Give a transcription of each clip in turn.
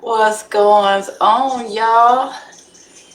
What's going on, y'all?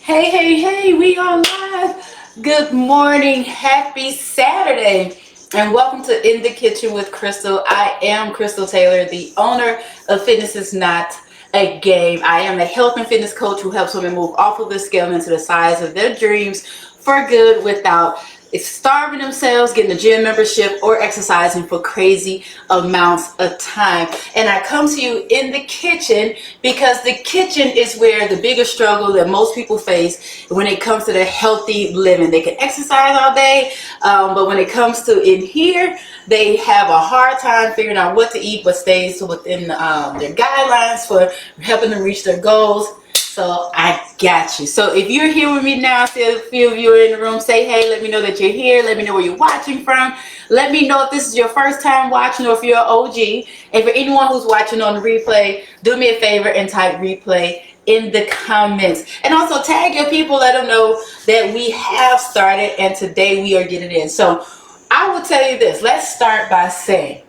Hey, we are live. Good morning, happy Saturday, and welcome to In the Kitchen with Krystal. I am Krystal Taylor, the owner of Fitness is Not a Game. I am a health and fitness coach who helps women move off of the scale into the size of their dreams for good without starving themselves, getting a gym membership, or exercising for crazy amounts of time. And I come to you in the kitchen because the kitchen is where the biggest struggle that most people face when it comes to their healthy living. They can exercise all day, but when it comes to in here, they have a hard time figuring out what to eat, what stays within their guidelines for helping them reach their goals. So I got you. So if you're here with me now, I see a few of you are in the room, say hey, let me know that you're here. Let me know where you're watching from. Let me know if this is your first time watching or if you're an OG. And for anyone who's watching on the replay, do me a favor and type replay in the comments. And also tag your people, let them know that we have started and today we are getting in. So I will tell you this. Let's start by saying,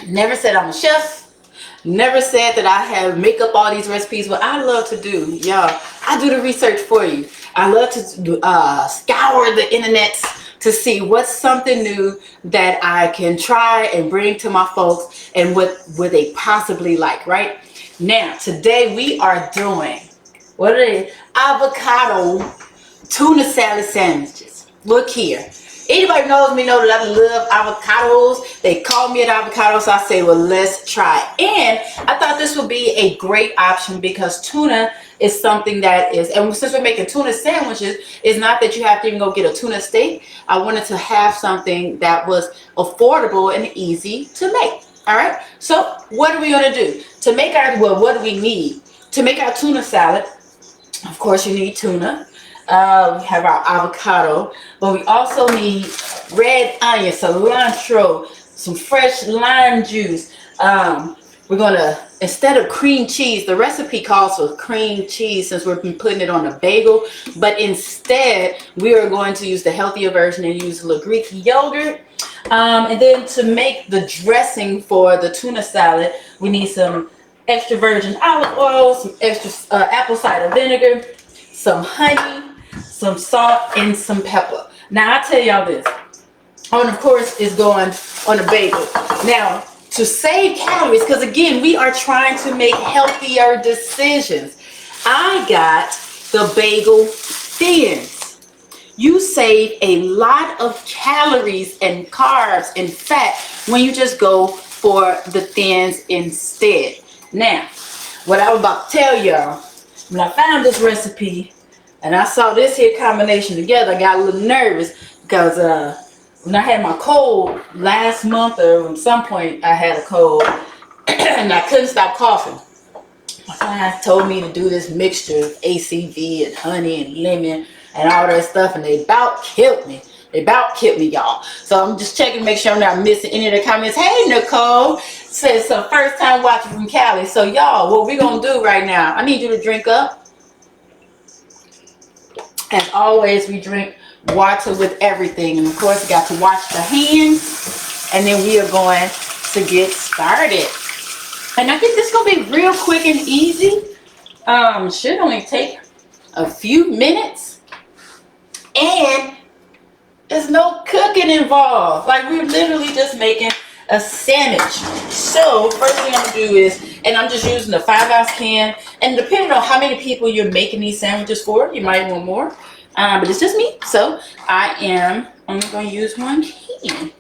never said I'm a chef. Never said that I have make up all these recipes. What I love to do, y'all, I do the research for you. I love to scour the internet to see what's something new that I can try and bring to my folks and what would they possibly like, right? Now, today we are doing, what are they? Avocado tuna salad sandwiches. Look here. Anybody knows me know that I love avocados. They call me an avocado, so I say, well, let's try. And I thought this would be a great option because tuna is something that is, and since we're making tuna sandwiches, it's not that you have to even go get a tuna steak. I wanted to have something that was affordable and easy to make. All right. So what are we going to do? To make our, well, what do we need? To make our tuna salad, of course, you need tuna. We have our avocado, but we also need red onion, cilantro, some fresh lime juice. We're gonna, instead of cream cheese, the recipe calls for cream cheese since we've been putting it on a bagel, but instead we are going to use the healthier version and use a little Greek yogurt. And then to make the dressing for the tuna salad, we need some extra virgin olive oil, some extra apple cider vinegar, some honey, some salt, and some pepper. Now I tell y'all this, and of course is going on a bagel. Now to save calories, because again we are trying to make healthier decisions, I got the bagel thins. You save a lot of calories and carbs and fat when you just go for the thins instead. Now what I was about to tell y'all, when I found this recipe and I saw this here combination together, I got a little nervous because when I had my cold last month, or at some point I had a cold and I couldn't stop coughing. My clients told me to do this mixture of ACV and honey and lemon and all that stuff, and they about killed me. They about killed me, y'all. So I'm just checking to make sure I'm not missing any of the comments. Hey, Nicole says some first time watching from Cali. So y'all, what we're going to do right now, I need you to drink up. As always, we drink water with everything. And of course, you got to wash the hands. And then we are going to get started. And I think this is going to be real quick and easy. Should only take a few minutes. And there's no cooking involved. Like, we're literally just making a sandwich. So first thing I'm gonna do is, and I'm just using the 5-ounce can, and depending on how many people you're making these sandwiches for, you might want more, but it's just me, so I am only going to use one can.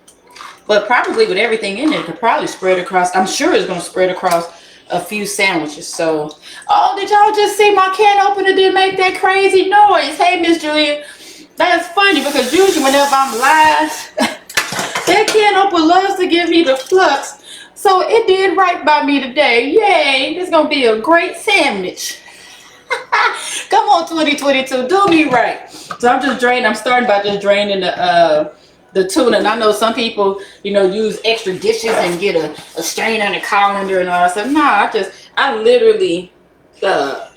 But probably with everything in it, could probably spread across, I'm sure it's going to spread across a few sandwiches. So, oh, did y'all just see my can opener did make that crazy noise? Hey, Miss Julia, that's funny because usually whenever I'm live, that can opener loves to give me the flux. So it did right by me today. Yay, it's going to be a great sandwich. Come on, 2022, do me right. So I'm just draining, I'm starting by just draining the tuna. And I know some people, you know, use extra dishes and get a strainer and a colander and all that stuff. No, I literally cut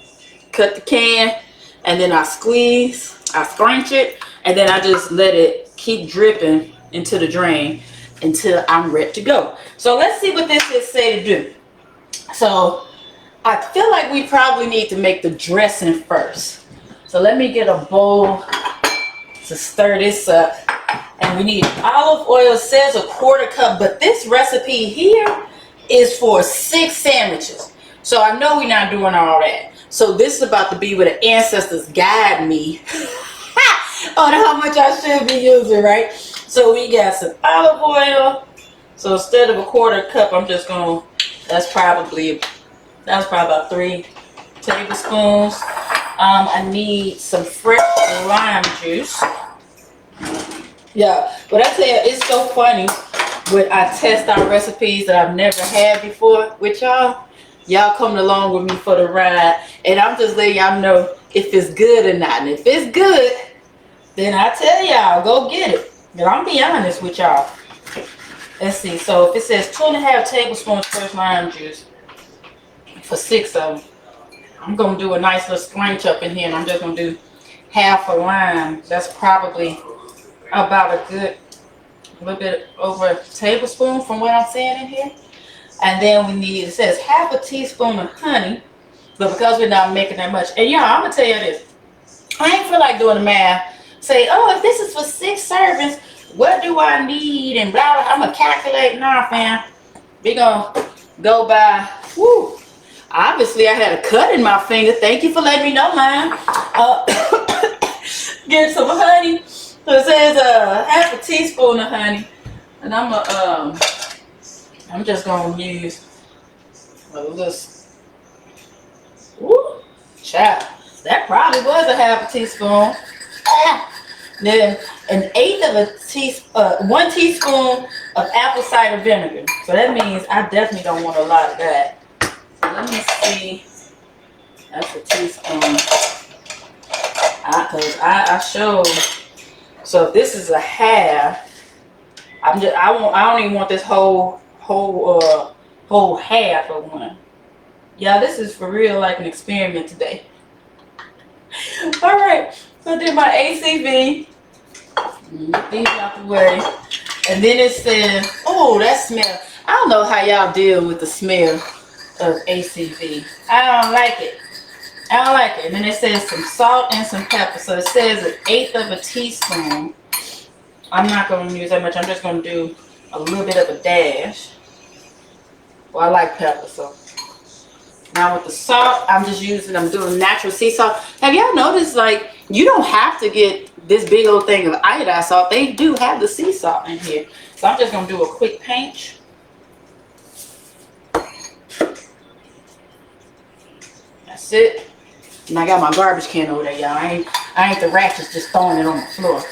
the can, and then I squeeze, I scrunch it, and then I just let it keep dripping into the drain until I'm ready to go. So let's see what this is say to do. So I feel like we probably need to make the dressing first. So let me get a bowl to stir this up. And we need olive oil. It says a quarter cup, but this recipe here is for 6 sandwiches. So I know we're not doing all that. So this is about to be where the ancestors guide me on how much I should be using, right? So we got some olive oil. So instead of a quarter cup, I'm just going, that's probably about 3 tablespoons. I need some fresh lime juice. Yeah, but I tell you, it's so funny when I test out recipes that I've never had before with y'all. Y'all coming along with me for the ride, and I'm just letting y'all know if it's good or not. And if it's good, then I tell y'all, go get it. But I'm be honest with y'all. Let's see. So if it says 2.5 tablespoons fresh lime juice for 6 of them, I'm gonna do a nice little scrunch up in here, and I'm just gonna do half a lime. That's probably about a good little bit over a tablespoon from what I'm seeing in here. And then we need, it says half a teaspoon of honey, but because we're not making that much, and y'all, I'm gonna tell you this, I ain't feel like doing the math. Say, oh, if this is for 6 servings, what do I need? And blah, blah. I'm gonna calculate. Nah, fam. We gonna go by. Woo. Obviously, I had a cut in my finger. Thank you for letting me know, man. Get some honey. So it says half a teaspoon of honey, and I'm just gonna use a little. Woo, child, that probably was a half a teaspoon. Then 1/8 of a teaspoon, 1 teaspoon of apple cider vinegar. So that means I definitely don't want a lot of that. So let me see. That's a teaspoon. Cause I showed. So if this is a half, I don't even want this whole half of one. Yeah, this is for real like an experiment today. All right, so I did my ACV. Get these out the way. And then it says, oh, that smell. I don't know how y'all deal with the smell of ACV. I don't like it. I don't like it. And then it says some salt and some pepper. So it says 1/8 of a teaspoon. I'm not going to use that much. I'm just going to do a little bit of a dash. Well, I like pepper, so. Now with the salt, I'm doing natural sea salt. Have y'all noticed, like, you don't have to get this big old thing of iodized salt. They do have the sea salt in here. So I'm just going to do a quick pinch. That's it. And I got my garbage can over there, y'all. I ain't the ratchets just throwing it on the floor.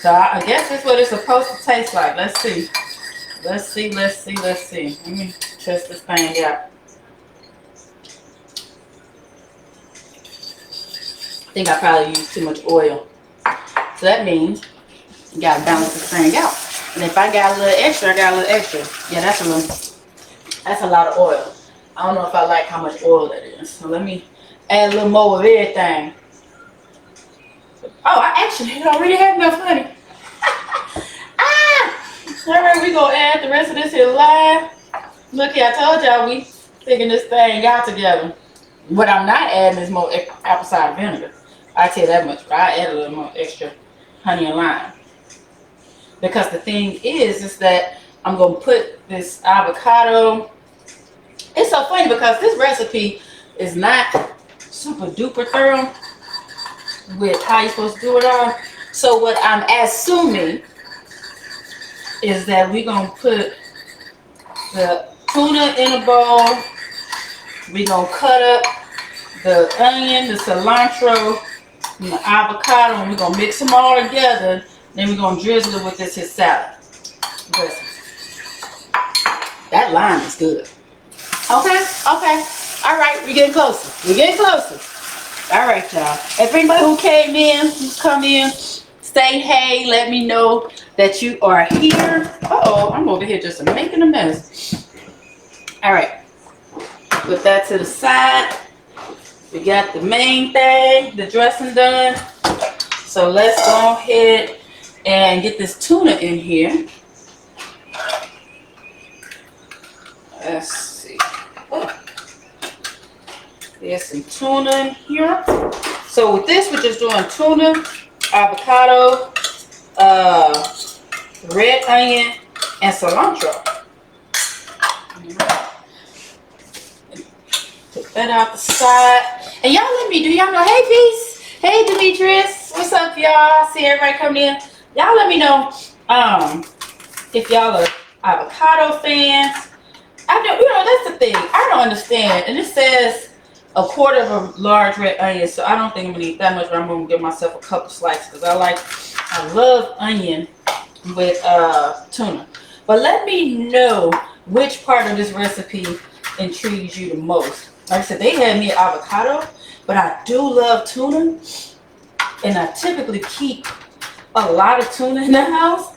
So I guess that's what it's supposed to taste like. Let's see. Let's see. Let me test this thing out. I think I probably used too much oil. So that means you gotta balance this thing out. And if I got a little extra, I got a little extra. Yeah, that's a lot of oil. I don't know if I like how much oil that is. So let me add a little more of everything. Oh, I actually already have enough honey. All right, we gonna add the rest of this here live. Look here, I told y'all we figuring this thing out together. What I'm not adding is more apple cider vinegar. I tell you that much, but I add a little more extra honey and lime. Because the thing is that I'm gonna put this avocado. It's so funny because this recipe is not super duper thorough with how you're supposed to do it all. So what I'm assuming is that we're gonna put the tuna in a bowl. We're gonna cut up the onion, the cilantro, and the avocado, and we're gonna mix them all together. Then we're gonna drizzle it with this here salad dressing. That lime is good. Okay. All right, we're getting closer. All right, y'all. If anybody who came in, who's come in, say hey, let me know that you are here. Uh-oh, I'm over here just making a mess. All right. Put that to the side. We got the main thing, the dressing done. So let's go ahead and get this tuna in here. Let's see. Oh, There's some tuna in here. So with this, we're just doing tuna, avocado, red onion, and cilantro. Put that out the side. And y'all let me, do y'all know, hey Peace, hey Demetrius, what's up y'all? I see everybody coming in. Y'all let me know if y'all are avocado fans. I don't, that's the thing. I don't understand. And it says a quarter of a large red onion, so I don't think I'm gonna eat that much, but I'm gonna give myself a couple slices because I love onion with tuna. But let me know which part of this recipe intrigues you the most. Like I said, they had me avocado, but I do love tuna, and I typically keep a lot of tuna in the house.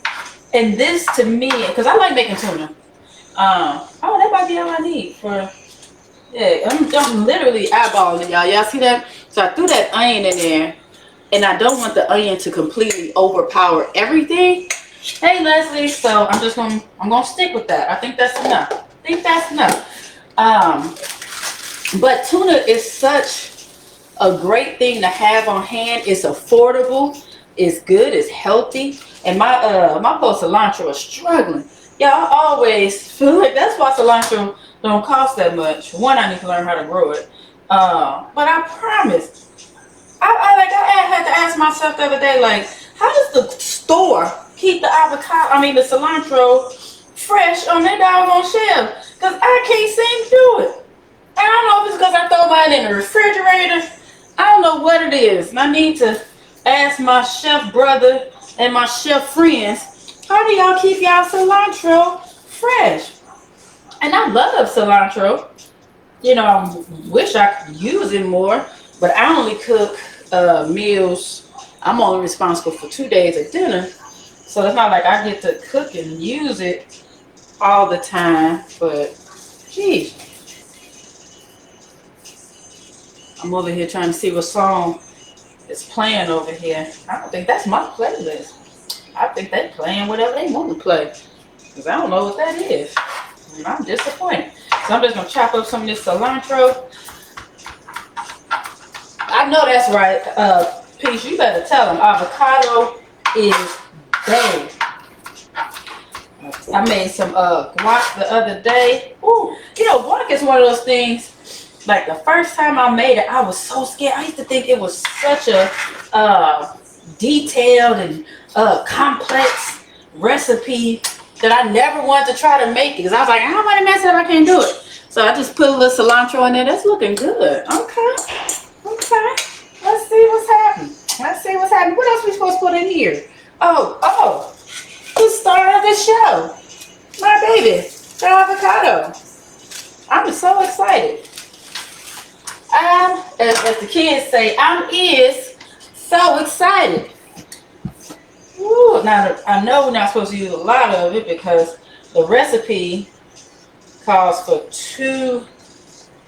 And this to me, because I like making tuna. Oh, that might be all I need for. Yeah, I'm literally eyeballing it, y'all. Y'all see that? So I threw that onion in there, and I don't want the onion to completely overpower everything. Hey Leslie, so I'm gonna stick with that. I think that's enough. But tuna is such a great thing to have on hand. It's affordable, it's good, it's healthy, and my poor cilantro is struggling. Yeah, I always feel like that's why cilantro don't cost that much. One, I need to learn how to grow it. But I promise, I had to ask myself the other day, like, how does the store keep the the cilantro fresh on their doggone shelf? Because I can't seem to do it. I don't know if it's because I throw mine in the refrigerator. I don't know what it is. And I need to ask my chef brother and my chef friends, how do y'all keep y'all cilantro fresh? And I love cilantro. I wish I could use it more, but I only cook meals. I'm only responsible for 2 days of dinner. So it's not like I get to cook and use it all the time. But, geez. I'm over here trying to see what song is playing over here. I don't think that's my playlist. I think they're playing whatever they want to play. Because I don't know what that is. And I'm disappointed. So I'm just going to chop up some of this cilantro. I know that's right. Peace, you better tell them. Avocado is big. I made some guac the other day. Ooh, guac is one of those things. Like the first time I made it, I was so scared. I used to think it was such a detailed and complex recipe that I never wanted to try to make it. Because I was like, I don't want to mess it up, I can't do it. So I just put a little cilantro in there. That's looking good. Okay. Let's see what's happening. What else are we supposed to put in here? Oh, the star of the show. My baby, the avocado. I'm so excited. As the kids say, is so excited. Ooh, now, I know we're not supposed to use a lot of it because the recipe calls for 2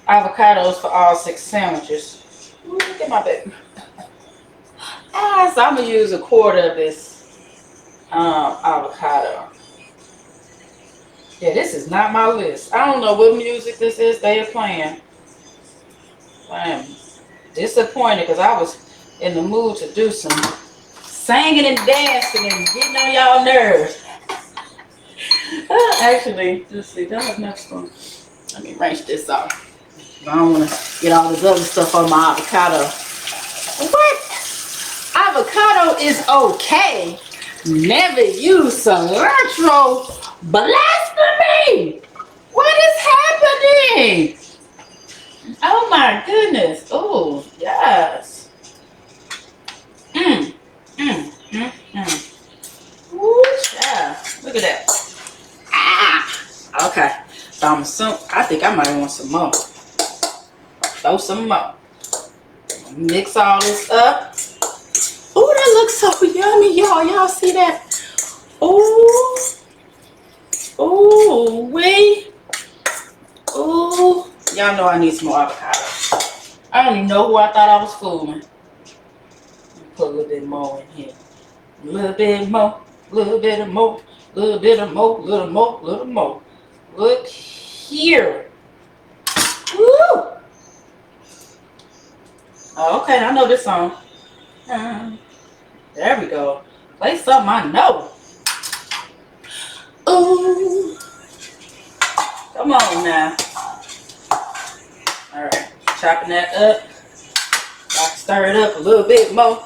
avocados for all 6 sandwiches. Ooh, look at my baby. So I'm going to use a quarter of this avocado. Yeah, this is not my list. I don't know what music this is they are playing. I am disappointed because I was in the mood to do some singing and dancing and getting on y'all nerves. Actually, let's see, that was next one. Let me wrench this off. I don't want to get all this other stuff on my avocado. What? Avocado is okay. Never use cilantro. Blasphemy! What is happening? Oh my goodness. Oh, yes. Ooh, yeah. Look at that. Okay. So I think I might want some more. Throw some more. Mix all this up. Oh, that looks so yummy, y'all. Y'all see that? Oh. Oh, wait. Oh. Y'all know I need some more avocado. I don't even know who I thought I was fooling. Put a little bit more in here. A little bit more. Little bit more. Little bit of more. Little more. Little more. Look here. Woo! Oh, okay, I know this song. There we go. Play something I know. Ooh. Come on now. Alright, chopping that up. I can stir it up a little bit more.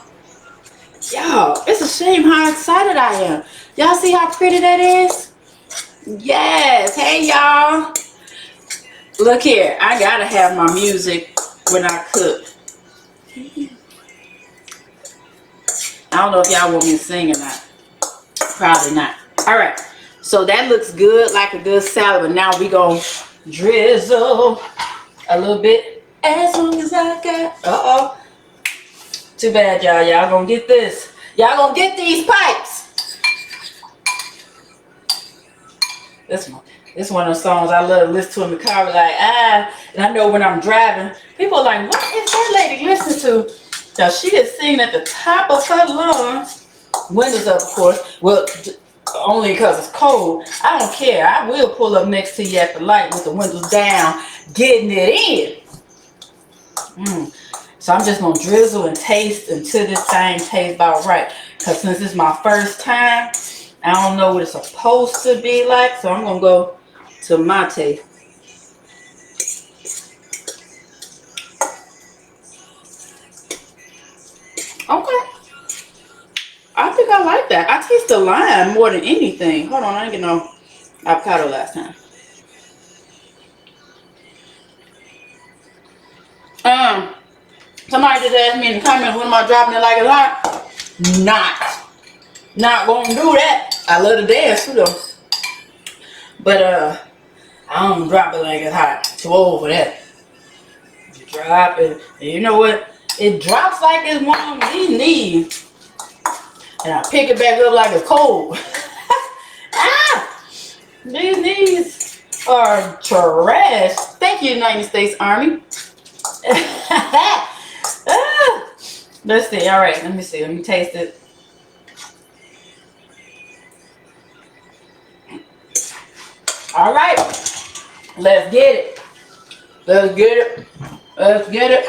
Y'all, it's a shame how excited I am. Y'all see how pretty that is? Yes. Hey, y'all. Look here. I gotta have my music when I cook. I don't know if y'all want me to sing or not. Probably not. Alright. So that looks good, like a good salad. But now we gonna drizzle a little bit. As long as I got... Uh-oh. Too bad, y'all. Y'all gonna get this. Y'all gonna get these pipes. This one of the songs I love to listen to in the car. Like, and I know when I'm driving, people are like, what is that lady listening to? Now, she is singing at the top of her lungs. Windows up, of course. Well, only because it's cold. I don't care. I will pull up next to you at the light with the windows down, getting it in. So I'm just going to drizzle and taste until this thing tastes about right. Because since it's my first time, I don't know what it's supposed to be like. So I'm going to go to my taste. Okay. I think I like that. I taste the lime more than anything. Hold on, I didn't get no avocado last time. Somebody just asked me in the comments, when am I dropping it like it's hot? Not gonna do that. I love to dance too though. But I don't drop it like it's hot. Too old for that. You drop it, and you know what? It drops like it's one of these knees. And I pick it back up like it's cold. These knees are trash. Thank you, United States Army. Let's see. All right, let me see. Let me taste it. All right, let's get it. Let's get it. Let's get it.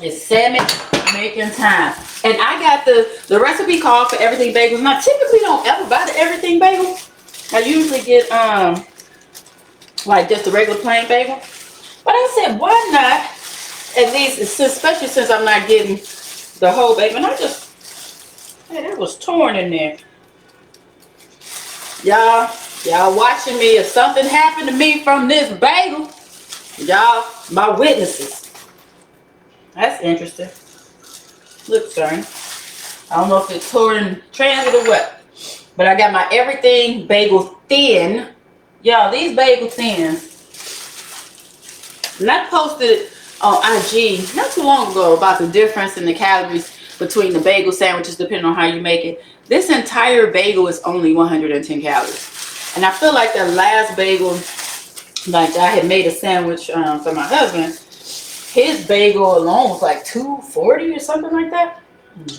It's salmon making time. And I got the recipe called for everything bagels. And I typically don't ever buy the everything bagel. I usually get like just a regular plain bagel. But I said, why not? At least, especially since I'm not getting the whole bagel. And I just, hey, that was torn in there. Y'all watching me. If something happened to me from this bagel, y'all, my witnesses. That's interesting. Look, sorry. I don't know if it's torn in transit or what. But I got my everything bagel thin. Y'all, these bagel thins. And I posted on IG not too long ago about the difference in the calories between the bagel sandwiches depending on how you make it. This entire bagel is only 110 calories. And I feel like the last bagel, like I had made a sandwich for my husband, his bagel alone was like 240 or something like that.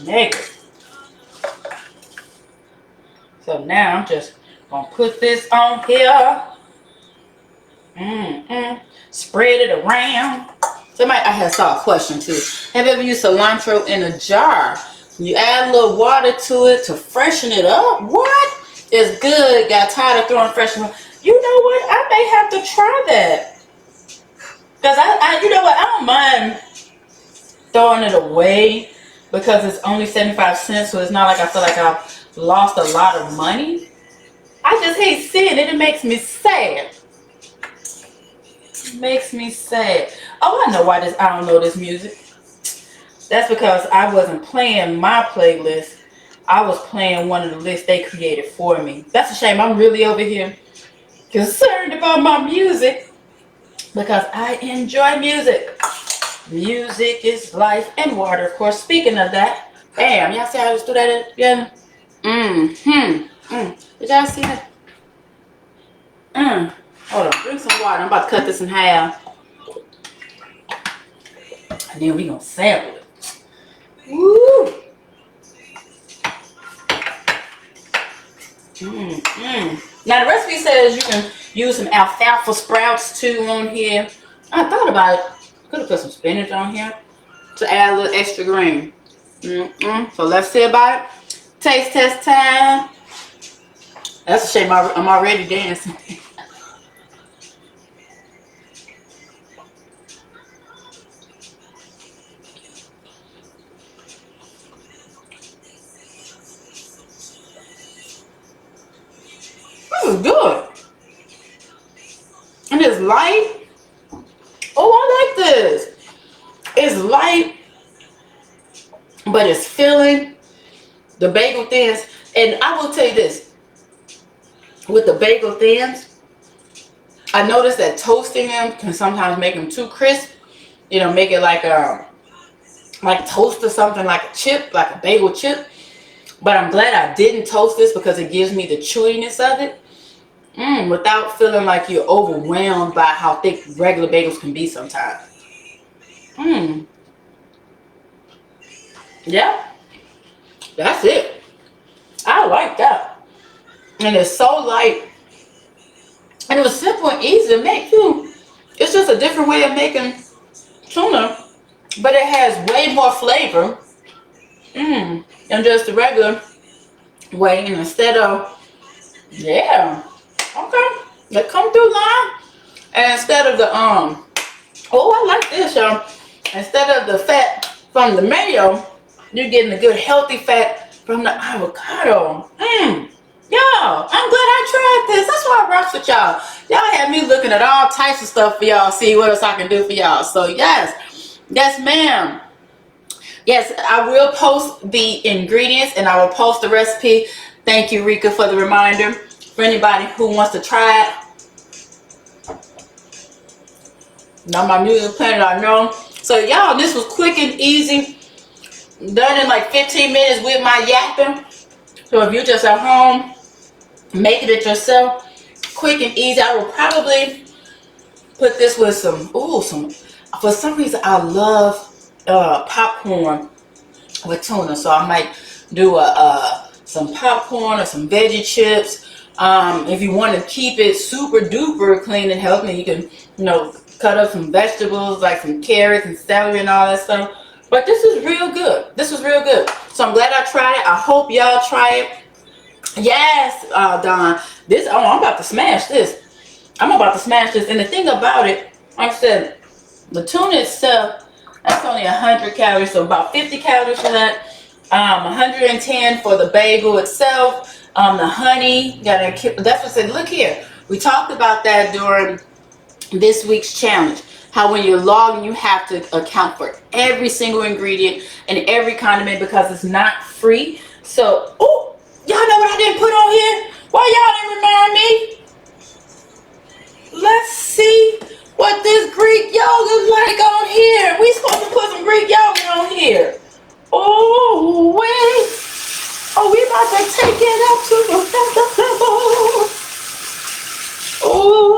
Negative. So now I'm just gonna put this on here. Spread it around. Somebody, I saw a question too. Have you ever used cilantro in a jar? You add a little water to it to freshen it up. What? It's good. Got tired of throwing freshener. You know what? I may have to try that. Because you know what? I don't mind throwing it away because it's only 75 cents. So it's not like I feel like I've lost a lot of money. I just hate seeing it. It makes me sad. It makes me sad. Oh, I know why I don't know this music. That's because I wasn't playing my playlist. I was playing one of the lists they created for me. That's a shame. I'm really over here concerned about my music because I enjoy music. Music is life and water. Of course, speaking of that, bam, y'all see how I just do that again? Did y'all see that? Hold on, drink some water. I'm about to cut this in half. And then we gonna sample it. Woo! Now the recipe says you can use some alfalfa sprouts too on here. I thought about it. Could have put some spinach on here. to add a little extra green. So let's see about it. Taste test time. That's a shame I'm already dancing. This is good. And it's light. Oh, I like this. It's light, but it's filling. The bagel thins. And I will tell you this. With the bagel thins, I noticed that toasting them can sometimes make them too crisp. You know, make it like toast or something, like a chip, like a bagel chip. But I'm glad I didn't toast this because it gives me the chewiness of it. Without feeling like you're overwhelmed by how thick regular bagels can be sometimes. Yeah, that's it. I like that. And it's so light. And it was simple and easy to make too. It's just a different way of making tuna. But it has way more flavor. Than just the regular way. And instead of, yeah. Okay. They come through line. And instead of the, oh, I like this, y'all. Instead of the fat from the mayo, you're getting a good healthy fat from the avocado. Y'all, I'm glad I tried this. That's why I rushed with y'all. Y'all had me looking at all types of stuff for y'all, see what else I can do for y'all. So yes, ma'am. Yes, I will post the ingredients and I will post the recipe. Thank you, Rika, for the reminder. For anybody who wants to try it. Now my music planet, I know. So y'all, this was quick and easy. Done in like 15 minutes with my yapping. So if you're just at home, making it yourself, quick and easy. I will probably put this with some, for some reason I love popcorn with tuna. So I might do some popcorn or some veggie chips. If you want to keep it super duper clean and healthy, you can, cut up some vegetables like some carrots and celery and all that stuff. But this is real good. This was real good. So I'm glad I tried it. I hope y'all try it. Yes, Don. I'm about to smash this. I'm about to smash this. And the thing about it, like I said, the tuna itself, that's only 100 calories. So about 50 calories for that. 110 for the bagel itself. The honey, that's what I said. Look here. We talked about that during this week's challenge. How when you're logging, you have to account for every single ingredient and every condiment because it's not free. So, y'all know what I didn't put on here? Why y'all didn't remind me? Let's see what this Greek yogurt like on here. We supposed to put some Greek yogurt on here. Oh, wait. Oh, we about to take it up to the level. Oh.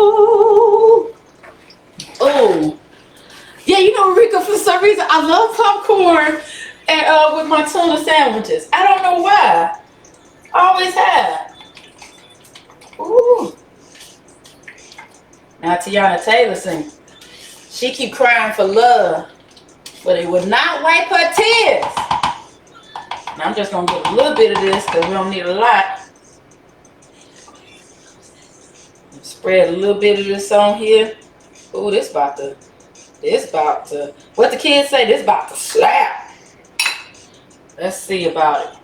Yeah, Rika, for some reason, I love popcorn and with my tuna sandwiches. I don't know why. I always have. Ooh. Now Tiana Taylor sings. She keep crying for love, but it would not wipe her tears. Now I'm just going to get a little bit of this because we don't need a lot. Spread a little bit of this on here. Ooh, this about to, what the kids say, this about to slap. Let's see about it.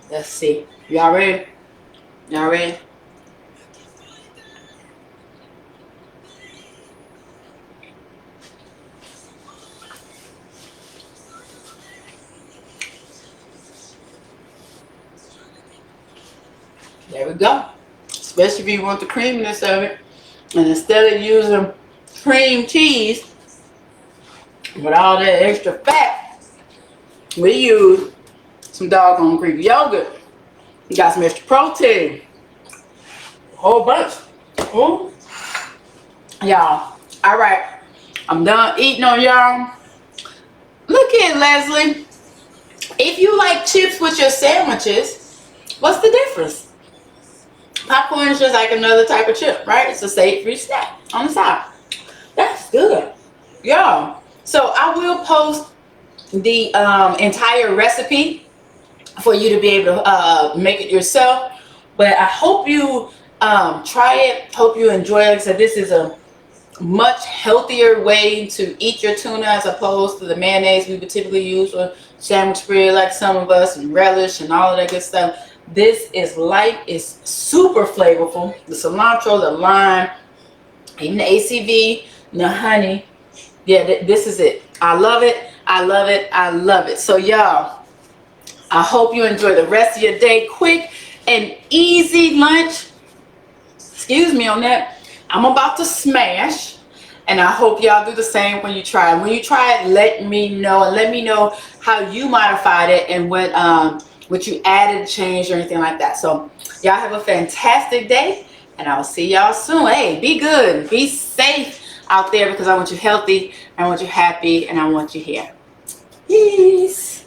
Let's see. Y'all ready? Y'all ready? There we go. Especially if you want the creaminess of it. And instead of using cream cheese with all that extra fat, we use some doggone Greek yogurt. You got some extra protein. A whole bunch. Ooh. Y'all. Alright. I'm done eating on y'all. Look here, Leslie. If you like chips with your sandwiches, what's the difference? Popcorn is just like another type of chip, right? It's a savory snack on the side. That's good. Y'all. So I will post the entire recipe for you to be able to make it yourself. But I hope you try it. Hope you enjoy it. Like I said, this is a much healthier way to eat your tuna as opposed to the mayonnaise we would typically use for sandwich bread, like some of us, and relish and all of that good stuff. This is light. It's super flavorful. The cilantro, the lime, even the ACV, the honey. Yeah, this is it. I love it. I love it. I love it. So y'all, I hope you enjoy the rest of your day. Quick and easy lunch. Excuse me on that. I'm about to smash, and I hope y'all do the same when you try it. When you try it, let me know, and let me know how you modified it and what you added, changed, or anything like that. So y'all have a fantastic day, and I'll see y'all soon. Hey, be good, be safe out there, because I want you healthy, I want you happy, and I want you here. Peace.